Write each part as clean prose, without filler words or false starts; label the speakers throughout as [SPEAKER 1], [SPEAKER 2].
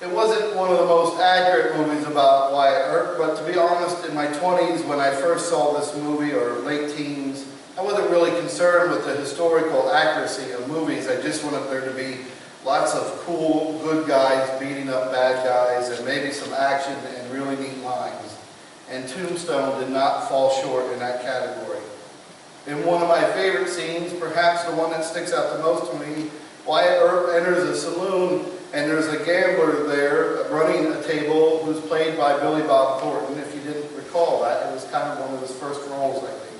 [SPEAKER 1] It wasn't one of the most accurate movies about Wyatt Earp, but to be honest, in my 20s, when I first saw this movie, or late teens, I wasn't really concerned with the historical accuracy of movies. I just wanted there to be lots of cool, good guys beating up bad guys, and maybe some action and really neat lines. And Tombstone did not fall short in that category. In one of my favorite scenes, perhaps the one that sticks out the most to me, Wyatt Earp enters a saloon and there's a gambler there running a table who's played by Billy Bob Thornton. If you didn't recall that, it was kind of one of his first roles, I think.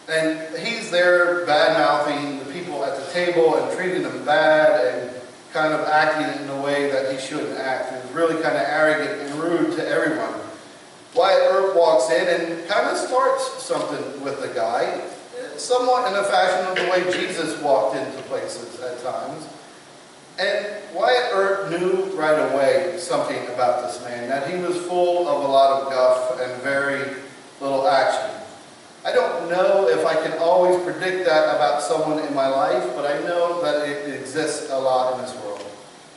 [SPEAKER 1] And he's there bad-mouthing the people at the table and treating them bad and kind of acting in a way that he shouldn't act. He was really kind of arrogant and rude to everyone. Wyatt Earp walks in and kind of starts something with the guy, somewhat in the fashion of the way Jesus walked into places at times. And Wyatt Earp knew right away something about this man, that he was full of a lot of guff and very little action. I don't know if I can always predict that about someone in my life, but I know that it exists a lot in this world.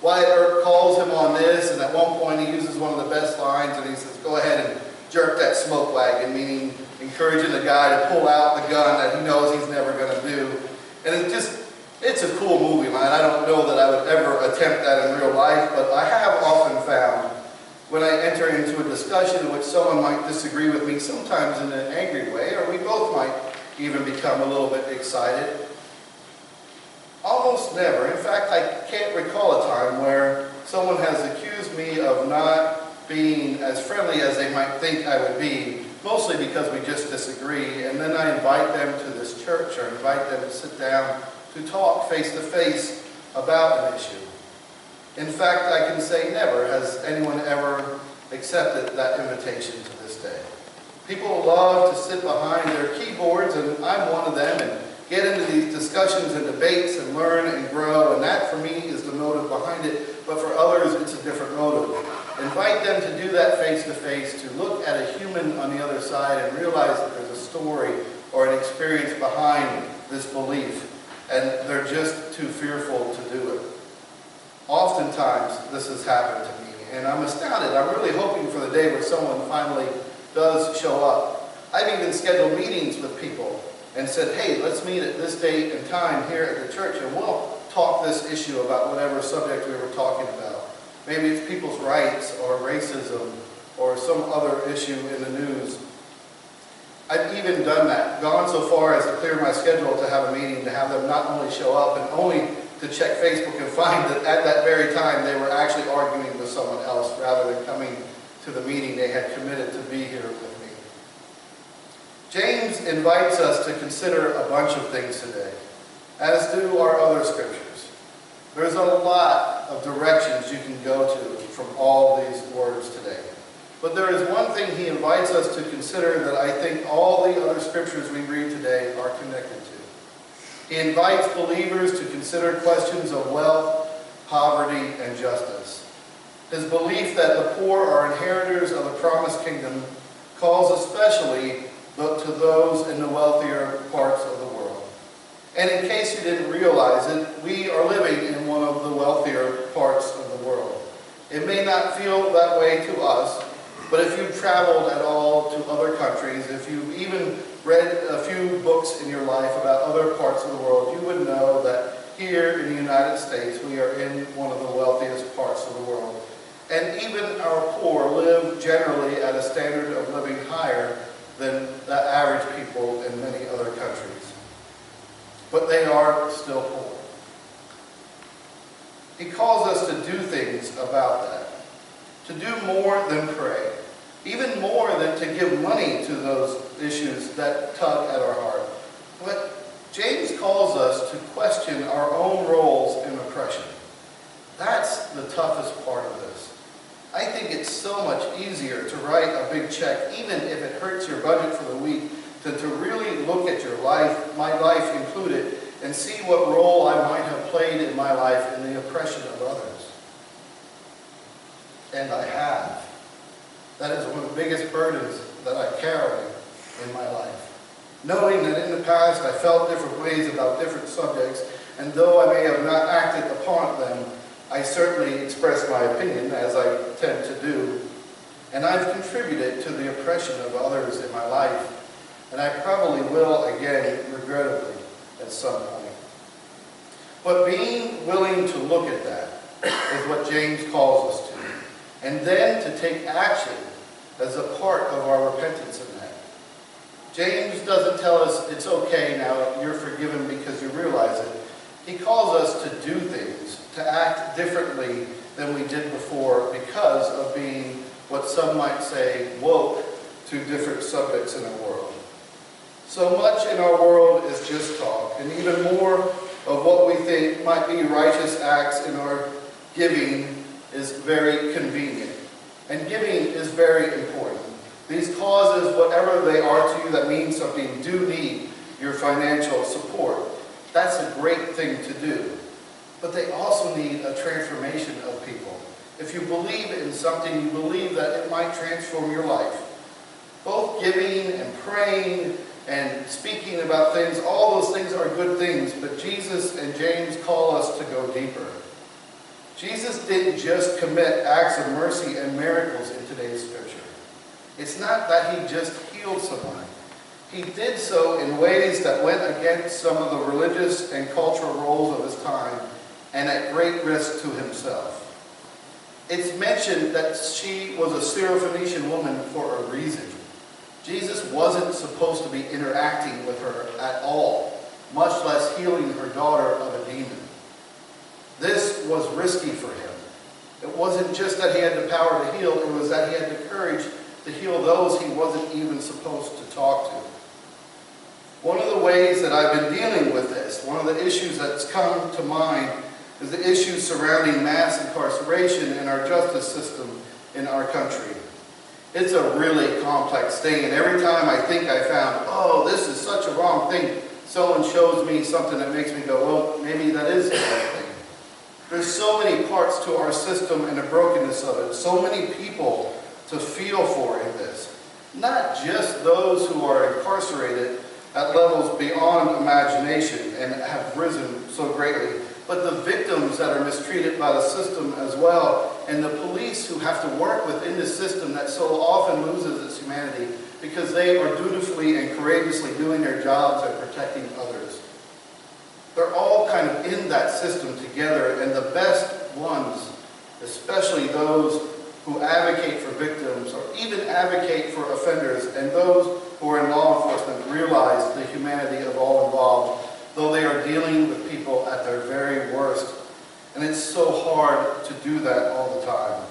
[SPEAKER 1] Wyatt Earp calls him on this, and at one point he uses one of the best lines, and he says, "Go ahead and jerk that smoke wagon," meaning encouraging the guy to pull out the gun that he knows he's never going to do. And it's a cool movie line. I don't know that I would ever attempt that in real life, but I have often found when I enter into a discussion in which someone might disagree with me, sometimes in an angry way, or we both might even become a little bit excited. Almost never. In fact, I can't recall a time where someone has accused me of not being as friendly as they might think I would be, mostly because we just disagree, and then I invite them to this church or invite them to sit down to talk face-to-face about an issue. In fact, I can say never has anyone ever accepted that invitation to this day. People love to sit behind their keyboards, and I'm one of them, and get into these discussions and debates and learn and grow, and that for me is the motive behind it, but for others it's a different motive. Invite them to do that face-to-face, to look at a human on the other side and realize that there's a story or an experience behind this belief, and they're just too fearful to do it. Oftentimes, this has happened to me, and I'm astounded. I'm really hoping for the day where someone finally does show up. I've even scheduled meetings with people and said, "Hey, let's meet at this date and time here at the church, and we'll talk this issue about whatever subject we were talking about." Maybe it's people's rights or racism or some other issue in the news. I've even done that, gone so far as to clear my schedule to have a meeting, to have them not only show up and only to check Facebook and find that at that very time they were actually arguing with someone else rather than coming to the meeting they had committed to be here with me. James invites us to consider a bunch of things today, as do our other scriptures. There's a lot of directions you can go to from all these words today. But there is one thing he invites us to consider that I think all the other scriptures we read today are connected to. He invites believers to consider questions of wealth, poverty, and justice. His belief that the poor are inheritors of the promised kingdom calls especially to those in the wealthier parts of the world. And in case you didn't realize it, we are living in one of the wealthier parts of the world. It may not feel that way to us, but if you've traveled at all to other countries, if you've even read a few books in your life about other parts of the world, you would know that here in the United States, we are in one of the wealthiest parts of the world. And even our poor live generally at a standard of living higher than the average people in many other countries. But they are still poor. He calls us to do things about that, to do more than pray, even more than to give money to those issues that tug at our heart. But James calls us to question our own roles in oppression. That's the toughest part of this. I think it's so much easier to write a big check, even if it hurts your budget for the week, than to really look at your life, my life included, and see what role I might have played in my life in the oppression of others. And I have. That is one of the biggest burdens that I carry in my life. Knowing that in the past I felt different ways about different subjects, and though I may have not acted upon them, I certainly express my opinion, as I tend to do, and I've contributed to the oppression of others in my life, and I probably will again, regrettably, at some point. But being willing to look at that is what James calls us to, and then to take action as a part of our repentance in that. James doesn't tell us it's okay now, you're forgiven because you realize it. He calls us to do things, to act differently than we did before because of being what some might say woke to different subjects in our world. So much in our world is just talk, and even more of what we think might be righteous acts in our giving is very convenient. And giving is very important. These causes, whatever they are to you that mean something, do need your financial support. That's a great thing to do. But they also need a transformation of people. If you believe in something, you believe that it might transform your life. Both giving and praying and speaking about things, all those things are good things, but Jesus and James call us to go deeper. Jesus didn't just commit acts of mercy and miracles in today's scripture. It's not that he just healed someone. He did so in ways that went against some of the religious and cultural roles of his time and at great risk to himself. It's mentioned that she was a Syrophoenician woman for a reason. Jesus wasn't supposed to be interacting with her at all, much less healing her daughter of a demon. This was risky for him. It wasn't just that he had the power to heal, it was that he had the courage to heal those he wasn't even supposed to talk to. One of the ways that I've been dealing with this, one of the issues that's come to mind, is the issues surrounding mass incarceration in our justice system in our country. It's a really complex thing, and every time I think I found, oh, this is such a wrong thing, someone shows me something that makes me go, well, maybe that is the right thing. There's so many parts to our system and the brokenness of it, so many people to feel for in this. Not just those who are incarcerated at levels beyond imagination and have risen so greatly, but the victims that are mistreated by the system as well, and the police who have to work within the system that so often loses its humanity because they are dutifully and courageously doing their jobs and protecting others. They're all kind of in that system together, and the best ones, especially those who advocate for victims or even advocate for offenders, and those who are in law enforcement realize the humanity of all involved, though they are dealing with people at their very worst. And it's so hard to do that all the time.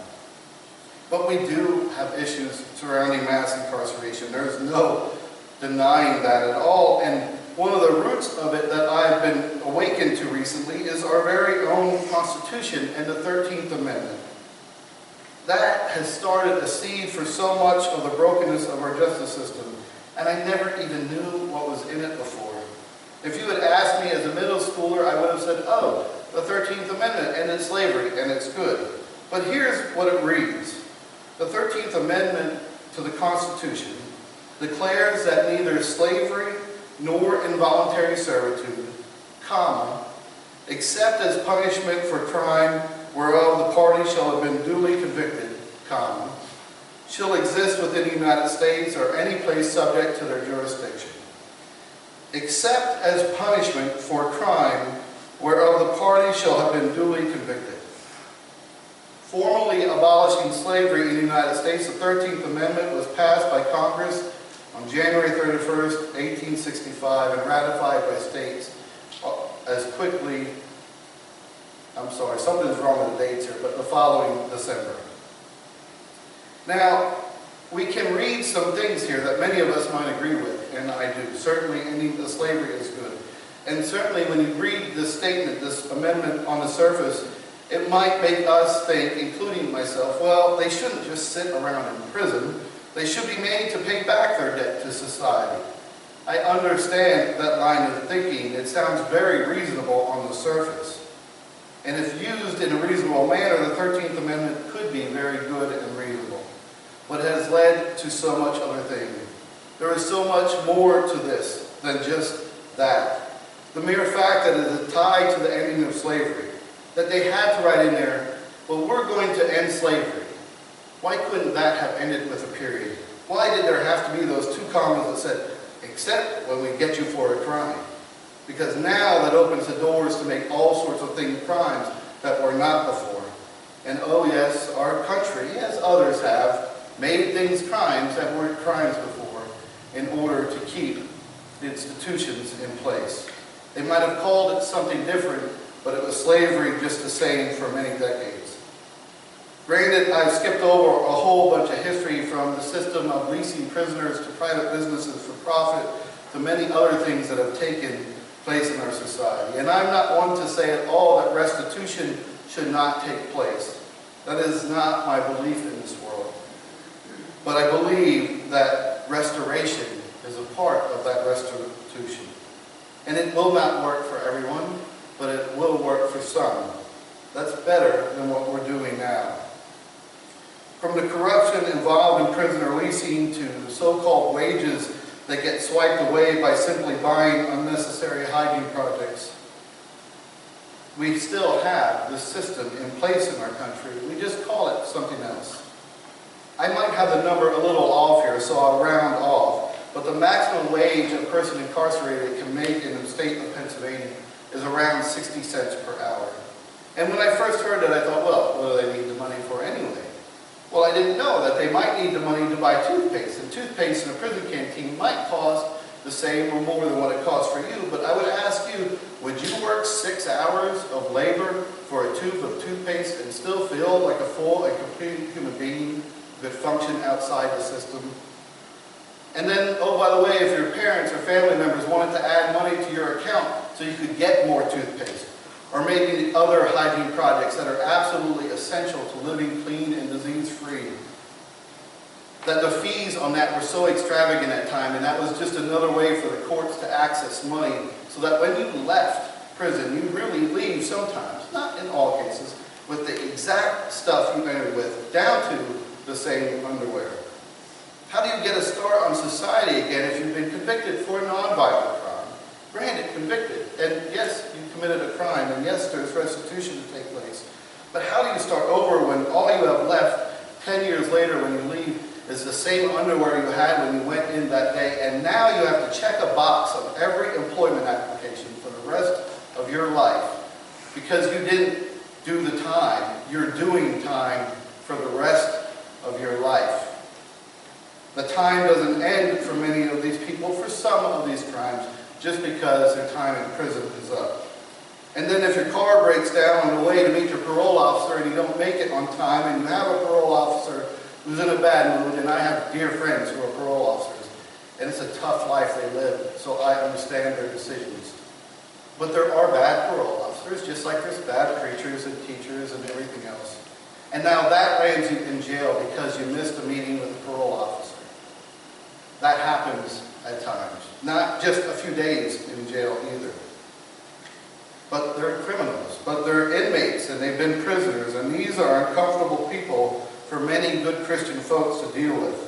[SPEAKER 1] But we do have issues surrounding mass incarceration. There's no denying that at all. And one of the roots of it that I've been awakened to recently is our very own Constitution and the 13th Amendment. That has started a seed for so much of the brokenness of our justice system, and I never even knew what was in it before. If you had asked me as a middle schooler, I would have said, oh, the 13th Amendment ended slavery, and it's good. But here's what it reads. The 13th Amendment to the Constitution declares that neither slavery nor involuntary servitude, comma, except as punishment for crime whereof the party shall have been duly convicted, comma, shall exist within the United States or any place subject to their jurisdiction, except as punishment for crime whereof the party shall have been duly convicted. Formally abolishing slavery in the United States, the 13th Amendment was passed by Congress on January 31st, 1865, and ratified by states as quickly, I'm sorry, something's wrong with the dates here, but the following December. Now, we can read some things here that many of us might agree with, and I do. Certainly ending the slavery is good. And certainly when you read this statement, this amendment on the surface, it might make us think, including myself, well, they shouldn't just sit around in prison. They should be made to pay back their debt to society. I understand that line of thinking. It sounds very reasonable on the surface. And if used in a reasonable manner, the 13th Amendment could be very good and reasonable. But it has led to so much other things. There is so much more to this than just that. The mere fact that it is tied to the ending of slavery, that they had to write in there, well, we're going to end slavery. Why couldn't that have ended with a period? Why did there have to be those two commas that said, except when we get you for a crime? Because now that opens the doors to make all sorts of things crimes that were not before. And oh yes, our country, as others have, made things crimes that weren't crimes before in order to keep the institutions in place. They might have called it something different, but it was slavery just the same for many decades. Granted, I've skipped over a whole bunch of history from the system of leasing prisoners to private businesses for profit to many other things that have taken place in our society. And I'm not one to say at all that restitution should not take place. That is not my belief in this world. But I believe that restoration is a part of that restitution. And it will not work for everyone, but it will work for some. That's better than what we're doing now. From the corruption involved in prisoner leasing to the so-called wages that get swiped away by simply buying unnecessary hygiene projects, we still have this system in place in our country. We just call it something else. I might have the number a little off here, so I'll round off, but the maximum wage a person incarcerated can make in the state of Pennsylvania is around 60 cents per hour. And when I first heard that, I thought, well, what do they need the money for anyway? Well, I didn't know that they might need the money to buy toothpaste, and toothpaste in a prison canteen might cost the same or more than what it costs for you, but I would ask you, would you work 6 hours of labor for a tube of toothpaste and still feel like a full and complete human being that function outside the system? And then, oh, by the way, if your parents or family members wanted to add money to your account so you could get more toothpaste, or maybe other hygiene projects that are absolutely essential to living clean and disease-free, that the fees on that were so extravagant at time, and that was just another way for the courts to access money, so that when you left prison, you really leave sometimes, not in all cases, with the exact stuff you entered with, down to the same underwear. How do you get a start on society again if you've been convicted for a nonviolent crime? Granted, convicted, and yes, you committed a crime, and yes, there's restitution to take place. But how do you start over when all you have left 10 years later when you leave is the same underwear you had when you went in that day, and now you have to check a box on every employment application for the rest of your life because you didn't do the time. You're doing time for the rest of your life. The time doesn't end for many of these people for some of these crimes just because their time in prison is up. And then if your car breaks down on the way to meet your parole officer and you don't make it on time and you have a parole officer who's in a bad mood, and I have dear friends who are parole officers, and it's a tough life they live, so I understand their decisions. But there are bad parole officers, just like there's bad preachers and teachers and everything else. And now that lands you in jail because you missed a meeting with a parole officer. That happens at times. Not just a few days in jail either. But they're criminals. But they're inmates and they've been prisoners. And these are uncomfortable people for many good Christian folks to deal with.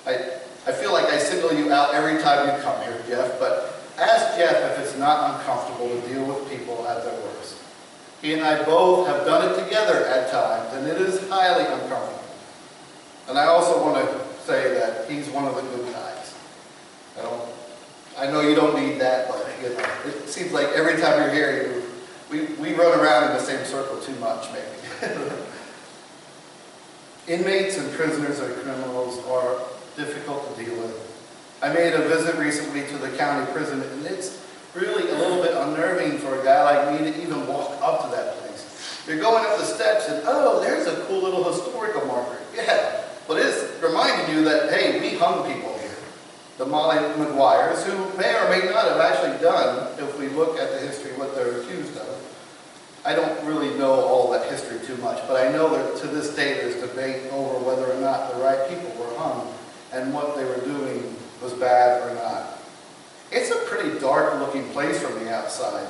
[SPEAKER 1] I feel like I single you out every time you come here, Jeff. But ask Jeff if it's not uncomfortable to deal with people at their worst. He and I both have done it together at times. And it is highly uncomfortable. And I also want to say that he's one of the good guys. I know you don't need that, but you know, it seems like every time you're here, we run around in the same circle too much, maybe. Inmates and prisoners and criminals are difficult to deal with. I made a visit recently to the county prison, and it's really a little bit unnerving for a guy like me to even walk up to that place. You're going up the steps and, oh, there's a cool little historical marker. Yeah, but it's reminding you that, hey, we hung people here. The Molly Maguires, who may or may not have actually done, if we look at the history, what they're accused of. I don't really know all that history too much, but I know that to this day there's debate over whether or not the right people were hung and what they were doing was bad or not. It's a pretty dark looking place from the outside.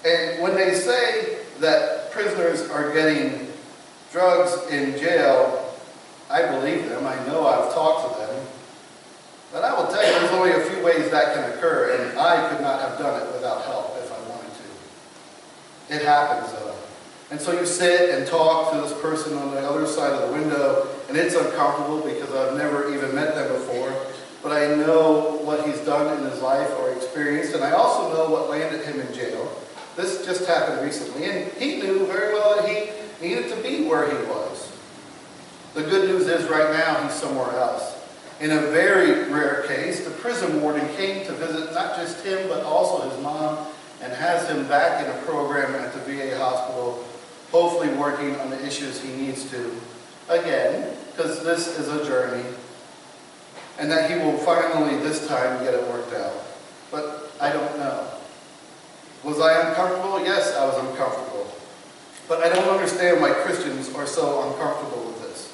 [SPEAKER 1] And when they say that prisoners are getting drugs in jail, I believe them. I know I've talked to them. But I will tell you, there's only a few ways that can occur, and I could not have done it without help if I wanted to. It happens, though. And so you sit and talk to this person on the other side of the window, and it's uncomfortable because I've never even met them before. But I know what he's done in his life or experienced, and I also know what landed him in jail. This just happened recently, and he knew very well that he needed to be where he was. The good news is right now he's somewhere else. In a very rare case, the prison warden came to visit not just him, but also his mom, and has him back in a program at the VA hospital, hopefully working on the issues he needs to, again, because this is a journey, and that he will finally this time get it worked out. But I don't know. Was I uncomfortable? Yes, I was uncomfortable. But I don't understand why Christians are so uncomfortable with this.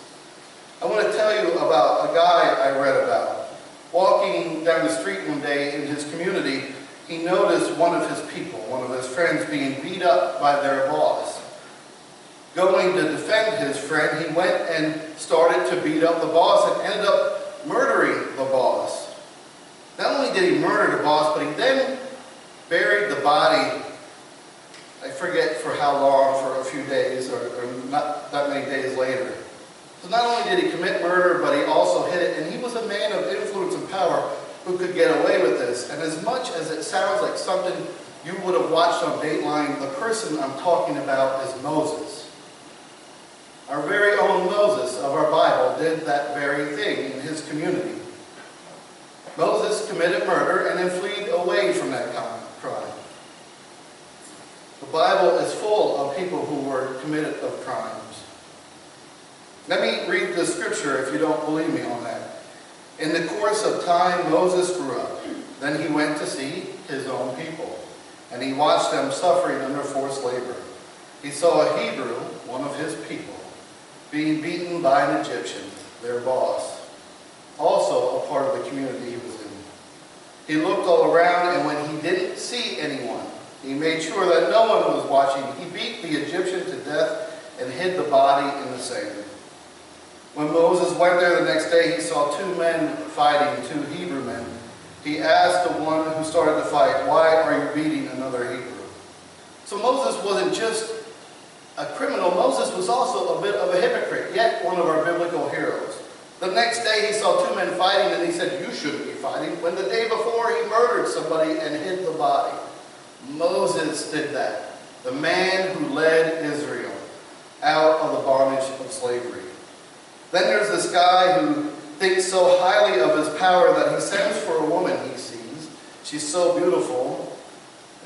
[SPEAKER 1] I want to tell you about a guy I read about. Walking down the street one day in his community, he noticed one of his people, one of his friends, being beat up by their boss. Going to defend his friend, he went and started to beat up the boss and ended up murdering the boss. Not only did he murder the boss, but he then buried the body, I forget for how long, for a few days or not that many days later. So not only did he commit murder, but he also hid it, and he was a man of influence and power who could get away with this. And as much as it sounds like something you would have watched on Dateline, the person I'm talking about is Moses. Our very own Moses of our Bible did that very thing in his community. Moses committed murder and then fled away from that crime. The Bible is full of people who were committed of crimes. Let me read the scripture if you don't believe me on that. In the course of time, Moses grew up. Then he went to see his own people, and he watched them suffering under forced labor. He saw a Hebrew, one of his people, being beaten by an Egyptian, their boss, also a part of the community he was in. He looked all around, and when he didn't see anyone, he made sure that no one was watching. He beat the Egyptian to death and hid the body in the sand. When Moses went there the next day, he saw two men fighting, two Hebrew men. He asked the one who started the fight, "Why are you beating another Hebrew?" So Moses wasn't just a criminal. Moses was also a bit of a hypocrite, yet one of our biblical heroes. The next day he saw two men fighting, and he said, "You shouldn't be fighting," when the day before he murdered somebody and hid the body. Moses did that. The man who led Israel out of the bondage of slavery. Then there's this guy who thinks so highly of his power that he sends for a woman he sees. She's so beautiful.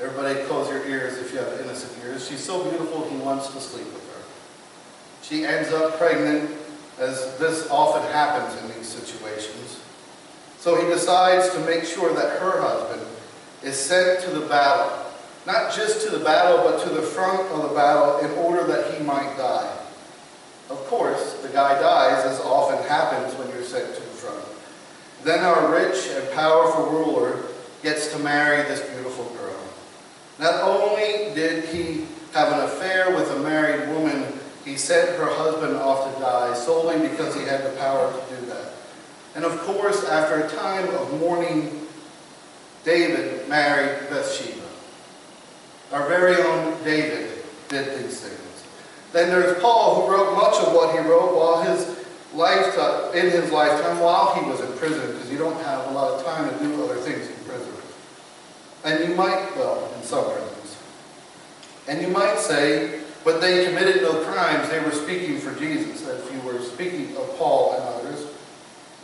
[SPEAKER 1] Everybody close your ears if you have innocent ears. She's so beautiful he wants to sleep with her. She ends up pregnant, as this often happens in these situations. So he decides to make sure that her husband is sent to the battle. Not just to the battle, but to the front of the battle in order that he might die. Of course, the guy dies, as often happens when you're sent to the front. Then our rich and powerful ruler gets to marry this beautiful girl. Not only did he have an affair with a married woman, he sent her husband off to die solely because he had the power to do that. And of course, after a time of mourning, David married Bathsheba. Our very own David did these things. Then there's Paul, who wrote much of what he wrote in his lifetime while he was in prison, because you don't have a lot of time to do other things in prison. And you might, well, in some prisons. And you might say, but they committed no crimes, they were speaking for Jesus, if you were speaking of Paul and others.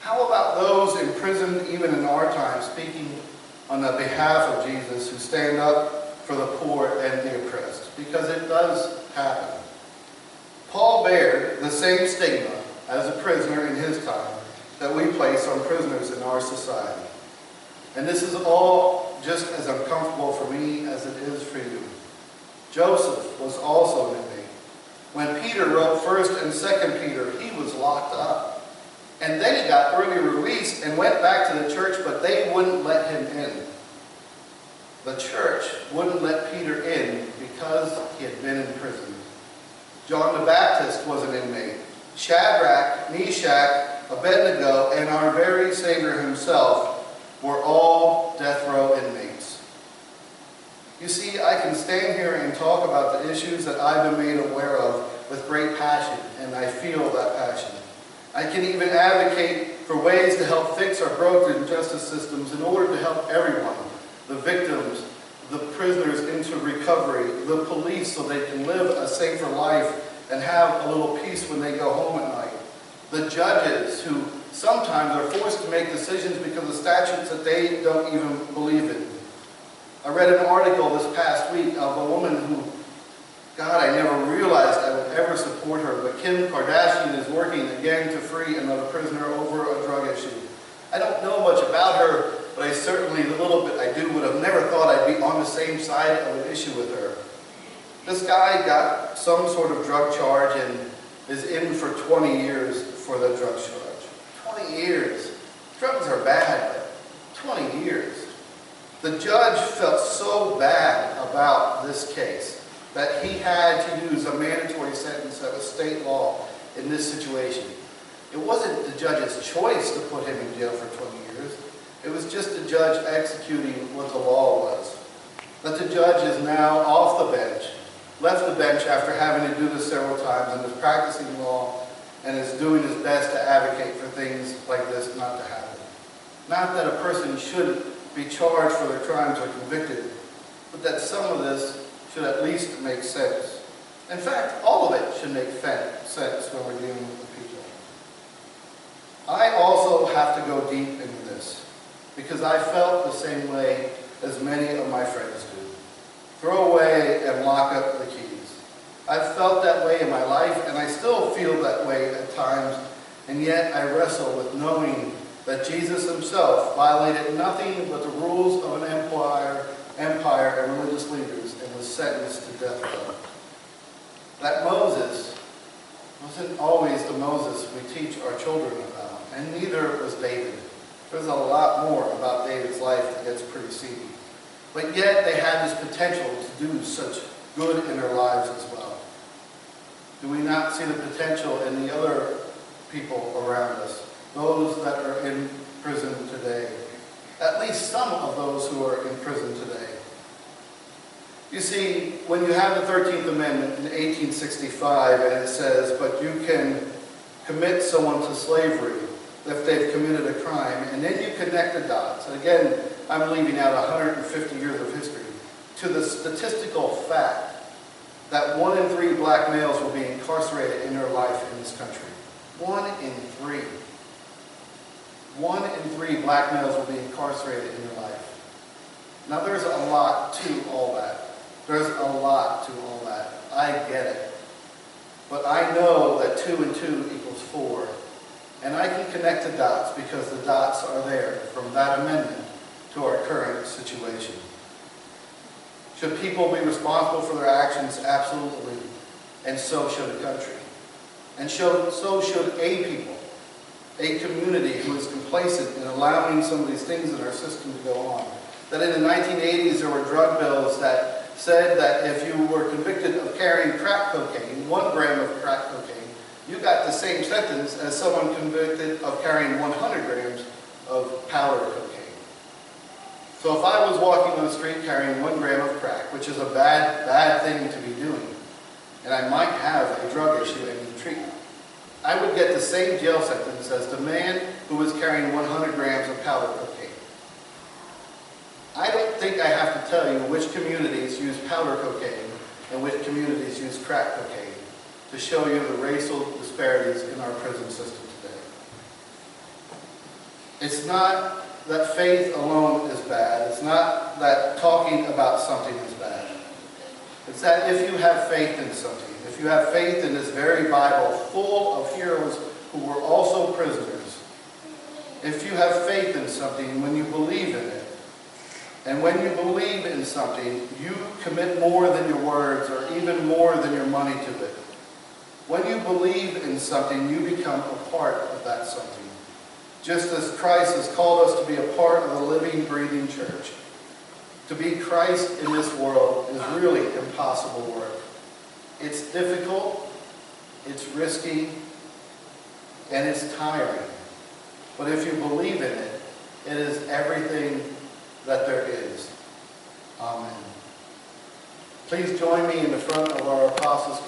[SPEAKER 1] How about those imprisoned even in our time, speaking on the behalf of Jesus, who stand up for the poor and the oppressed? Because it does happen. Paul bared the same stigma as a prisoner in his time that we place on prisoners in our society. And this is all just as uncomfortable for me as it is for you. Joseph was also an inmate. When Peter wrote 1st and 2nd Peter, he was locked up. And then he got early release and went back to the church, but they wouldn't let him in. The church wouldn't let Peter in because he had been in prison. John the Baptist was an inmate. Shadrach, Meshach, Abednego, and our very Savior himself were all death row inmates. You see, I can stand here and talk about the issues that I've been made aware of with great passion, and I feel that passion. I can even advocate for ways to help fix our broken justice systems in order to help everyone, the victims, the prisoners into recovery, the police so they can live a safer life and have a little peace when they go home at night, the judges who sometimes are forced to make decisions because of statutes that they don't even believe in. I read an article this past week of a woman who, God, I never realized I would ever support her, but Kim Kardashian is working again to free another prisoner over a drug issue. I don't know much about her, but I certainly, the little bit I do, would have never thought I'd be on the same side of an issue with her. This guy got some sort of drug charge and is in for 20 years for the drug charge. 20 years. Drugs are bad, but 20 years. The judge felt so bad about this case that he had to use a mandatory sentence that was state law in this situation. It wasn't the judge's choice to put him in jail for 20 years. It was just the judge executing what the law was. But the judge is now off the bench, left the bench after having to do this several times, and is practicing law and is doing his best to advocate for things like this not to happen. Not that a person shouldn't be charged for their crimes or convicted, but that some of this should at least make sense. In fact, all of it should make sense when we're dealing with the people. I also have to go deep into this because I felt the same way as many of my friends do. Throw away and lock up the keys. I've felt that way in my life, and I still feel that way at times, and yet I wrestle with knowing that Jesus himself violated nothing but the rules of an empire and religious leaders and was sentenced to death row. That Moses wasn't always the Moses we teach our children about, and neither was David. There's a lot more about David's life that gets pretty seedy. But yet they had this potential to do such good in their lives as well. Do we not see the potential in the other people around us, those that are in prison today? At least some of those who are in prison today. You see, when you have the 13th Amendment in 1865 and it says, but you can commit someone to slavery if they've committed a crime, and then you connect the dots, and again, I'm leaving out 150 years of history, to the statistical fact that 1 in 3 black males will be incarcerated in their life in this country. 1 in 3. 1 in 3 black males will be incarcerated in their life. Now there's a lot to all that. There's a lot to all that. I get it. But I know that 2 and 2 equals 4. And I can connect the dots because the dots are there from that amendment to our current situation. Should people be responsible for their actions? Absolutely. And so should a country. And so should a people, a community who is complacent in allowing some of these things in our system to go on. That in the 1980s there were drug bills that said that if you were convicted of carrying crack cocaine, 1 gram of crack cocaine, you got the same sentence as someone convicted of carrying 100 grams of powder cocaine. So if I was walking on the street carrying 1 gram of crack, which is a bad thing to be doing, and I might have a drug issue and need treatment, I would get the same jail sentence as the man who was carrying 100 grams of powder cocaine. I don't think I have to tell you which communities use powder cocaine and which communities use crack cocaine to show you the racial disparities in our prison system today. It's not that faith alone is bad. It's not that talking about something is bad. It's that if you have faith in something, if you have faith in this very Bible full of heroes who were also prisoners, if you have faith in something, when you believe in it, and when you believe in something, you commit more than your words or even more than your money to it. When you believe in something, you become a part of that something. Just as Christ has called us to be a part of the living, breathing church. To be Christ in this world is really impossible work. It's difficult, it's risky, and it's tiring. But if you believe in it, it is everything that there is. Amen. Please join me in the front of our Apostles' Creed.